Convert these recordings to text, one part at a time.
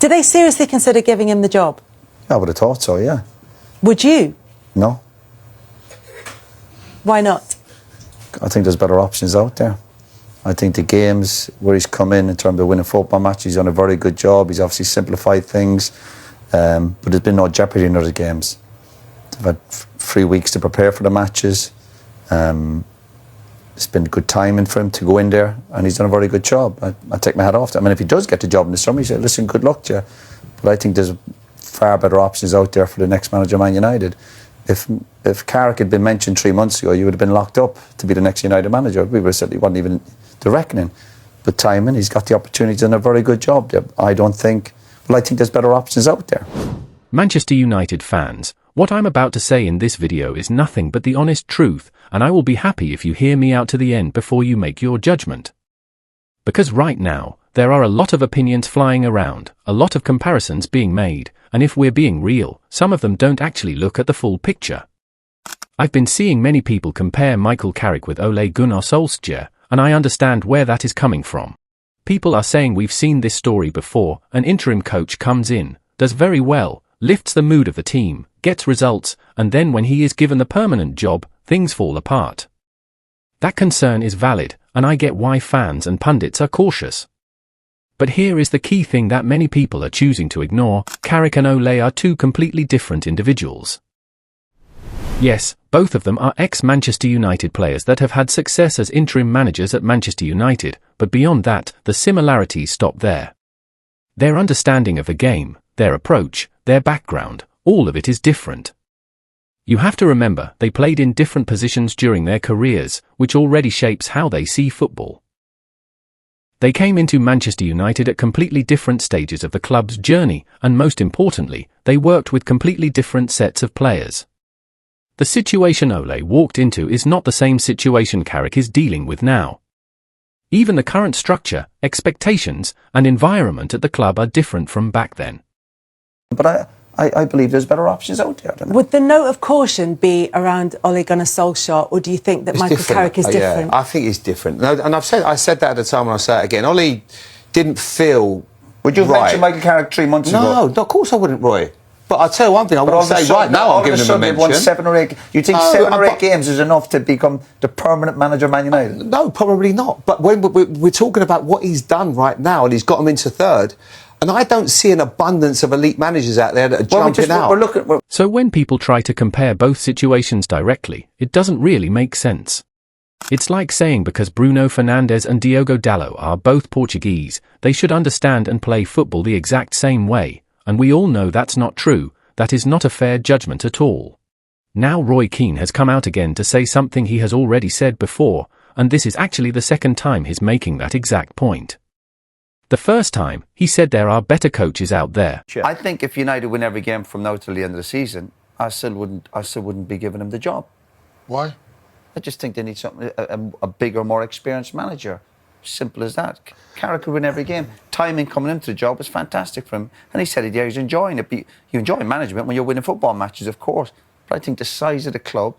Do they seriously consider giving him the job? I would have thought so, yeah. Would you? No. Why not? I think there's better options out there. I think the games where he's come in terms of winning football matches, he's done a very good job. He's obviously simplified things, but there's been no jeopardy in other games. They've had 3 weeks to prepare for the matches. It's been good timing for him to go in there, and he's done a very good job. I take my hat off to him. I mean, if he does get the job in the summer, he said, listen, good luck to you. But I think there's far better options out there for the next manager of Man United. If Carrick had been mentioned 3 months ago, you would have been locked up to be the next United manager. We would have said he wasn't even the reckoning. But timing, he's got the opportunity, he's done a very good job there. I think there's better options out there. Manchester United fans, what I'm about to say in this video is nothing but the honest truth, and I will be happy if you hear me out to the end before you make your judgment. Because right now, there are a lot of opinions flying around, a lot of comparisons being made, and if we're being real, some of them don't actually look at the full picture. I've been seeing many people compare Michael Carrick with Ole Gunnar Solskjær, and I understand where that is coming from. People are saying we've seen this story before. An interim coach comes in, does very well, lifts the mood of the team, gets results, and then when he is given the permanent job, things fall apart. That concern is valid, and I get why fans and pundits are cautious. But here is the key thing that many people are choosing to ignore: Carrick and Ole are two completely different individuals. Yes, both of them are ex-Manchester United players that have had success as interim managers at Manchester United, but beyond that, the similarities stop there. Their understanding of the game, their approach, their background, all of it is different. You have to remember, they played in different positions during their careers, which already shapes how they see football. They came into Manchester United at completely different stages of the club's journey, and most importantly, they worked with completely different sets of players. The situation Ole walked into is not the same situation Carrick is dealing with now. Even the current structure, expectations, and environment at the club are different from back then. But I believe there's better options out there. Would the note of caution be around Ole Gunnar Solskjær, or do you think that Michael Carrick is different? Yeah, I think he's different. No, and I said that at the time, and I'll say it again. Ole didn't feel. Would you have mentioned Michael Carrick 3 months ago? No, of course I wouldn't, Roy. But I'll tell you one thing, I won't say right now I'll give him a mention. Won 7 or 8. You think 7 or 8 games is enough to become the permanent manager of Man United? No, probably not. But when we're talking about what he's done right now, and he's got him into third, and I don't see an abundance of elite managers out there that are jumping out. So when people try to compare both situations directly, it doesn't really make sense. It's like saying because Bruno Fernandes and Diogo Dalot are both Portuguese, they should understand and play football the exact same way. And we all know that's not true. That is not a fair judgment at all. Now Roy Keane has come out again to say something he has already said before, and this is actually the second time he's making that exact point. The first time, he said there are better coaches out there. I think if United win every game from now till the end of the season, I still wouldn't be giving him the job. Why? I just think they need a bigger, more experienced manager. Simple as that. Carrick could win every game. Timing coming into the job was fantastic for him, and he said he was enjoying it. You enjoy management when you're winning football matches, of course. But I think the size of the club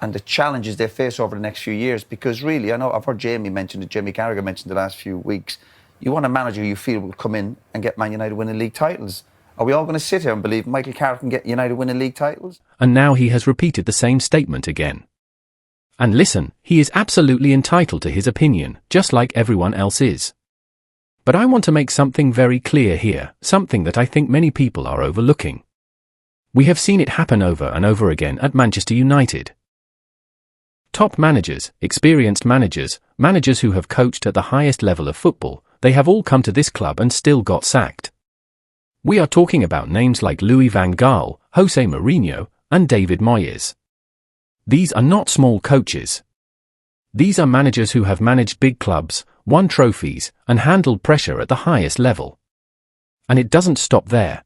and the challenges they face over the next few years, because really, I know I've heard Jamie Carragher mentioned the last few weeks, you want a manager you feel will come in and get Man United winning league titles. Are we all going to sit here and believe Michael Carrick can get United winning league titles? And now he has repeated the same statement again. And listen, he is absolutely entitled to his opinion, just like everyone else is. But I want to make something very clear here, something that I think many people are overlooking. We have seen it happen over and over again at Manchester United. Top managers, experienced managers, managers who have coached at the highest level of football, they have all come to this club and still got sacked. We are talking about names like Louis van Gaal, Jose Mourinho, and David Moyes. These are not small coaches. These are managers who have managed big clubs, won trophies, and handled pressure at the highest level. And it doesn't stop there.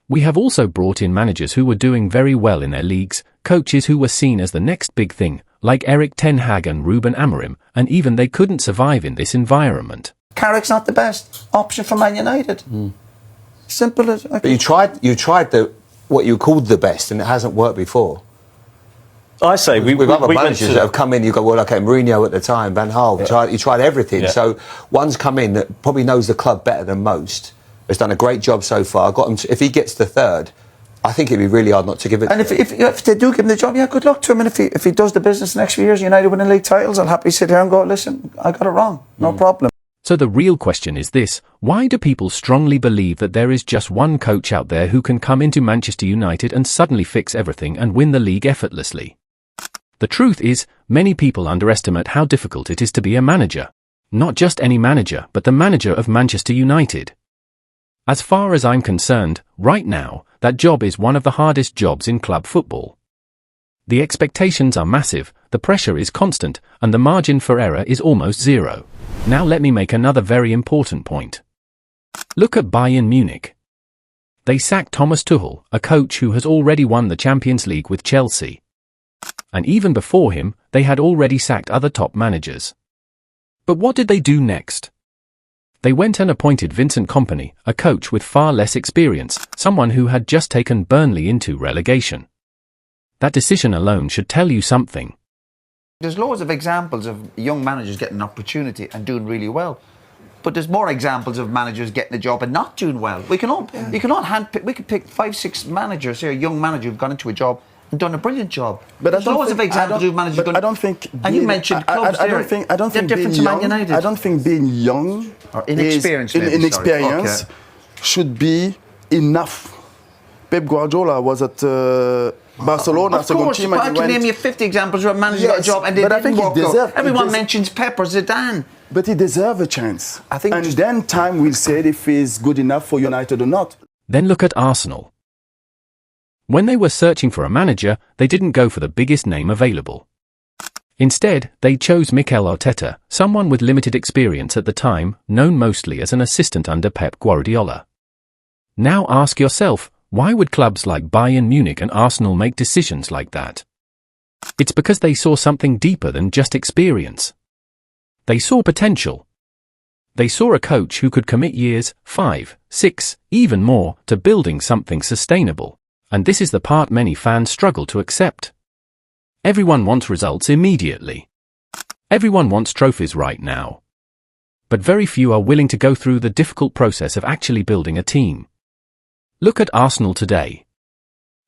We have also brought in managers who were doing very well in their leagues, coaches who were seen as the next big thing, like Erik ten Hag and Ruben Amorim, and even they couldn't survive in this environment. Carrick's not the best option for Man United. Simple as... But you tried what you called the best, and it hasn't worked before. I say we've other managers that have come in. You go, well, okay, Mourinho at the time, Van Gaal. You tried everything. Yeah. So one's come in that probably knows the club better than most, has done a great job so far. Got him. If he gets to third, I think it'd be really hard not to give it. And to him. if they do give him the job, yeah, good luck to him. And if he does the business the next few years, United winning league titles, I'll happily sit here and go, listen, I got it wrong, no problem. So the real question is this: why do people strongly believe that there is just one coach out there who can come into Manchester United and suddenly fix everything and win the league effortlessly? The truth is, many people underestimate how difficult it is to be a manager. Not just any manager, but the manager of Manchester United. As far as I'm concerned, right now, that job is one of the hardest jobs in club football. The expectations are massive, the pressure is constant, and the margin for error is almost zero. Now let me make another very important point. Look at Bayern Munich. They sacked Thomas Tuchel, a coach who has already won the Champions League with Chelsea. And even before him, they had already sacked other top managers. But what did they do next? They went and appointed Vincent Kompany, a coach with far less experience, someone who had just taken Burnley into relegation. That decision alone should tell you something. There's loads of examples of young managers getting an opportunity and doing really well. But there's more examples of managers getting a job and not doing well. We can all handpick, we could pick 5-6 managers here, young managers who've gone into a job and done a brilliant job. But there's loads of examples of managers who've gone. I don't think. And you mentioned clubs there. I don't think being young. I don't think being young or inexperienced, inexperience should be enough. Pep Guardiola was at Barcelona. Of course, but I can name you 50 examples where a manager got a job and they didn't work out. Everyone mentions Pep or Zidane. But he deserves a chance. I think and then time will say if he's good enough for United or not. Then look at Arsenal. When they were searching for a manager, they didn't go for the biggest name available. Instead, they chose Mikel Arteta, someone with limited experience at the time, known mostly as an assistant under Pep Guardiola. Now ask yourself, why would clubs like Bayern Munich and Arsenal make decisions like that? It's because they saw something deeper than just experience. They saw potential. They saw a coach who could commit years, 5, 6, even more, to building something sustainable. And this is the part many fans struggle to accept. Everyone wants results immediately. Everyone wants trophies right now. But very few are willing to go through the difficult process of actually building a team. Look at Arsenal today.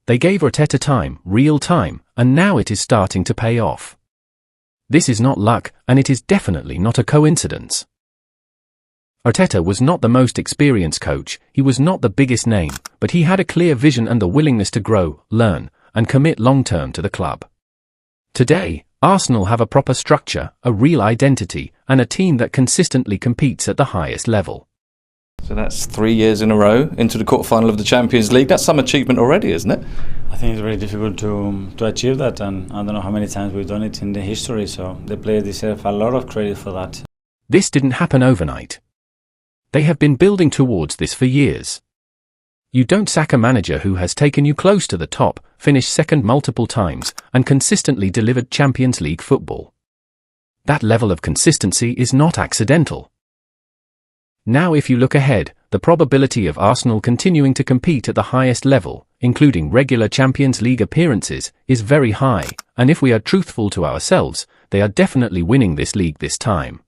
They gave Arteta time, real time, and now it is starting to pay off. This is not luck, and it is definitely not a coincidence. Arteta was not the most experienced coach, he was not the biggest name, but he had a clear vision and the willingness to grow, learn, and commit long-term to the club. Today, Arsenal have a proper structure, a real identity, and a team that consistently competes at the highest level. So that's 3 years in a row into the quarterfinal of the Champions League. That's some achievement already, isn't it? I think it's very difficult to achieve that, and I don't know how many times we've done it in the history, so the players deserve a lot of credit for that. This didn't happen overnight. They have been building towards this for years. You don't sack a manager who has taken you close to the top, finished second multiple times, and consistently delivered Champions League football. That level of consistency is not accidental. Now if you look ahead, the probability of Arsenal continuing to compete at the highest level, including regular Champions League appearances, is very high, and if we are truthful to ourselves, they are definitely winning this league this time.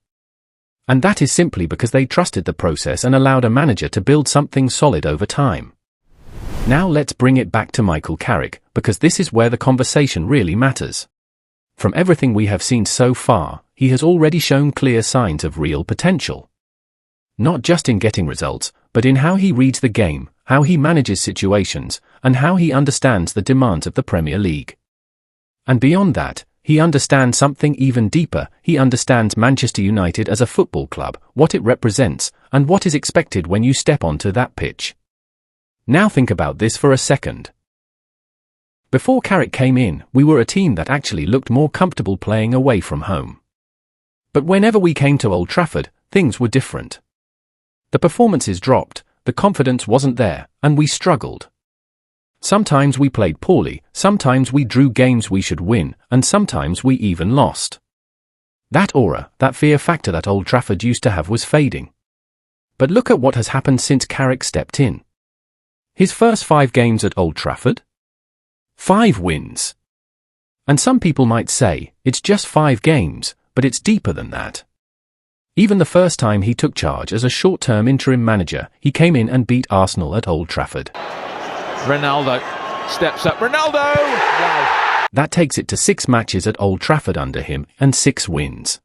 And that is simply because they trusted the process and allowed a manager to build something solid over time. Now let's bring it back to Michael Carrick, because this is where the conversation really matters. From everything we have seen so far, he has already shown clear signs of real potential. Not just in getting results, but in how he reads the game, how he manages situations, and how he understands the demands of the Premier League. And beyond that, he understands something even deeper. He understands Manchester United as a football club, what it represents, and what is expected when you step onto that pitch. Now think about this for a second. Before Carrick came in, we were a team that actually looked more comfortable playing away from home. But whenever we came to Old Trafford, things were different. The performances dropped, the confidence wasn't there, and we struggled. Sometimes we played poorly, sometimes we drew games we should win, and sometimes we even lost. That aura, that fear factor that Old Trafford used to have was fading. But look at what has happened since Carrick stepped in. His first 5 games at Old Trafford? 5 wins. And some people might say, it's just 5 games, but it's deeper than that. Even the first time he took charge as a short-term interim manager, he came in and beat Arsenal at Old Trafford. Ronaldo steps up. Ronaldo! Wow. That takes it to 6 matches at Old Trafford under him and 6 wins.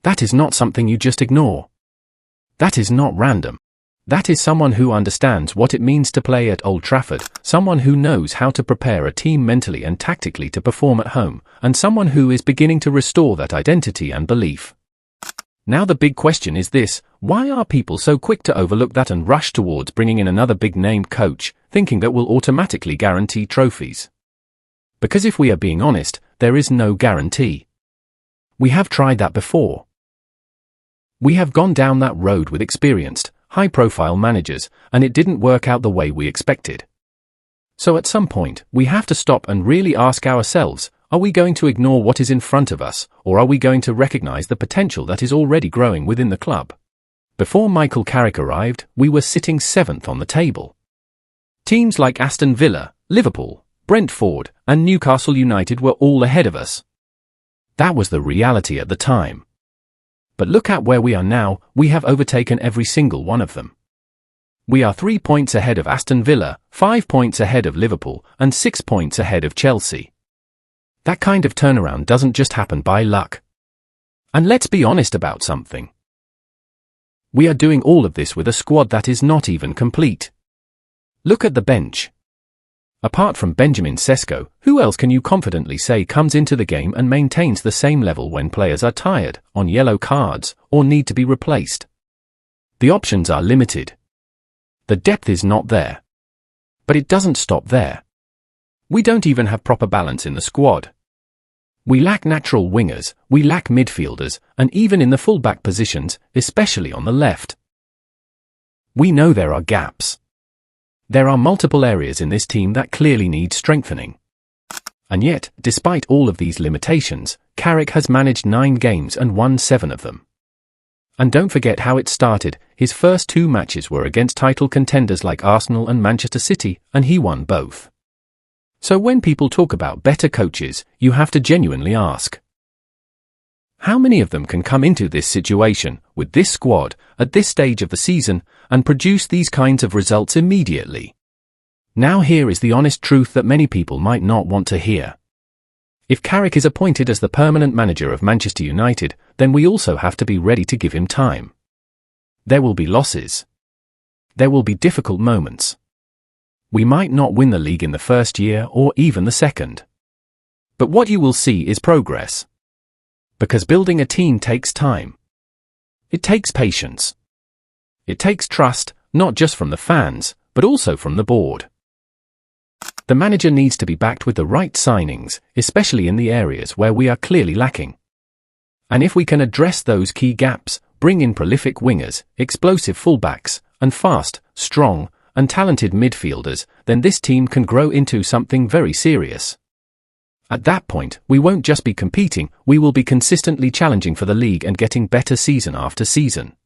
That is not something you just ignore. That is not random. That is someone who understands what it means to play at Old Trafford, someone who knows how to prepare a team mentally and tactically to perform at home, and someone who is beginning to restore that identity and belief. Now the big question is this: why are people so quick to overlook that and rush towards bringing in another big-name coach, thinking that will automatically guarantee trophies? Because if we are being honest, there is no guarantee. We have tried that before. We have gone down that road with experienced, high-profile managers, and it didn't work out the way we expected. So at some point, we have to stop and really ask ourselves, are we going to ignore what is in front of us, or are we going to recognize the potential that is already growing within the club? Before Michael Carrick arrived, we were sitting 7th on the table. Teams like Aston Villa, Liverpool, Brentford, and Newcastle United were all ahead of us. That was the reality at the time. But look at where we are now. We have overtaken every single one of them. We are 3 points ahead of Aston Villa, 5 points ahead of Liverpool, and 6 points ahead of Chelsea. That kind of turnaround doesn't just happen by luck. And let's be honest about something. We are doing all of this with a squad that is not even complete. Look at the bench. Apart from Benjamin Sesko, who else can you confidently say comes into the game and maintains the same level when players are tired, on yellow cards, or need to be replaced? The options are limited. The depth is not there. But it doesn't stop there. We don't even have proper balance in the squad. We lack natural wingers, we lack midfielders, and even in the full-back positions, especially on the left. We know there are gaps. There are multiple areas in this team that clearly need strengthening. And yet, despite all of these limitations, Carrick has managed 9 games and won 7 of them. And don't forget how it started. His first 2 matches were against title contenders like Arsenal and Manchester City, and he won both. So when people talk about better coaches, you have to genuinely ask, how many of them can come into this situation, with this squad, at this stage of the season, and produce these kinds of results immediately? Now here is the honest truth that many people might not want to hear. If Carrick is appointed as the permanent manager of Manchester United, then we also have to be ready to give him time. There will be losses. There will be difficult moments. We might not win the league in the first year or even the second. But what you will see is progress. Because building a team takes time. It takes patience. It takes trust, not just from the fans, but also from the board. The manager needs to be backed with the right signings, especially in the areas where we are clearly lacking. And if we can address those key gaps, bring in prolific wingers, explosive fullbacks, and fast, strong, and talented midfielders, then this team can grow into something very serious. At that point, we won't just be competing, we will be consistently challenging for the league and getting better season after season.